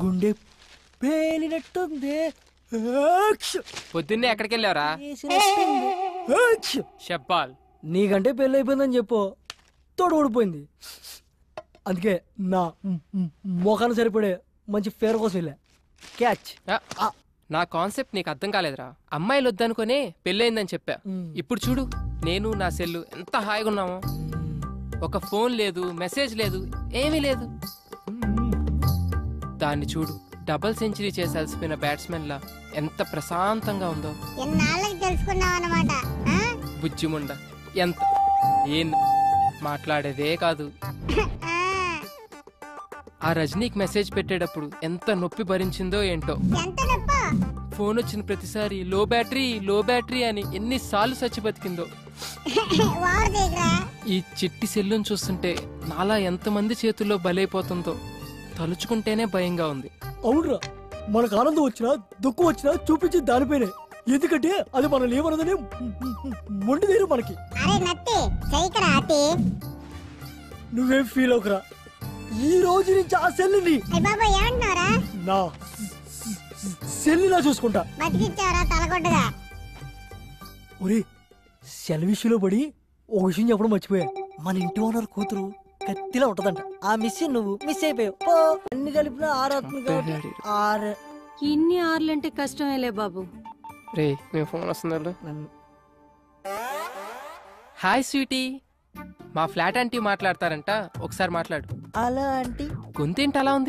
గుండె పేలినట్టుంది. పొద్దున్నే ఎక్కడికి వెళ్ళావరా? షబ్బాల్. నీకంటే పెళ్ళి అయిపోయిందని చెప్పు, తోడు ఓడిపోయింది. అందుకే నా మొఖాన్ని సరిపడే మంచి ఫేర్ కోసం వెళ్ళా. క్యాచ్. నా కాన్సెప్ట్ నీకు అర్థం కాలేదురా. అమ్మాయిలు వద్దనుకునే పెళ్ళయిందని చెప్పా. ఇప్పుడు చూడు, నేను నా సెల్లు ఎంత హాయిగా ఉన్నామో. ఒక ఫోన్ లేదు, మెసేజ్ లేదు, ఏమీ లేదు. దాన్ని చూడు, డబుల్ సెంచరీ చేసాల్సిన బ్యాట్స్మెన్ లా ఎంత ప్రశాంతంగా ఉందో. బుజ్జిముండ ఎంత ఏం మాట్లాడేదే కాదు. ఆ రజనీకి మెసేజ్ పెట్టేటప్పుడు ఎంత నొప్పి భరించిందో ఏంటో. ఫోన్ వచ్చిన ప్రతిసారి లో బ్యాటరీ అని ఎన్నిసార్లు చచ్చి బతికిందో. ఈ చిట్టి సెల్లును చూస్తుంటే నాలా ఎంతమంది చేతుల్లో బలైపోతుందో తలుచుకుంటేనే భయంగా ఉంది. అవునరా, మనకు ఆనందం వచ్చినా దుఃఖం వచ్చినా చూపించి దానిపైనే. ఎందుకంటే అది మనల్ని ఏమన్నదని మొండిదేరు మనకి. నువ్వేం ఫీల్ అవుకురా. ఈ రోజు నుంచి ఆ సెల్లుని నా సెల్లులా చూసుకుంటా. ఒరే, సెల్ విషయంలో పడి ఓ విషయం చెప్పడం మర్చిపోయా. మన ఇంటి ఓనర్ కూతురు కత్తిలా ఉంటదంట. ఆ మిస్ నువ్వు మిస్ అయిపోయావు. అన్ని కలిపిన 6. ఇన్ని ఆర్లంటే కష్టమేలే బాబు. రే, మేము ఫోన్ వస్తుంది. హాయ్ స్వీటీ, మా ఫ్లాట్ ఆంటీ మాట్లాడతారంట, ఒకసారి మాట్లాడు. అలా ఆంటీ గొంతేంటి అలా ఉంది?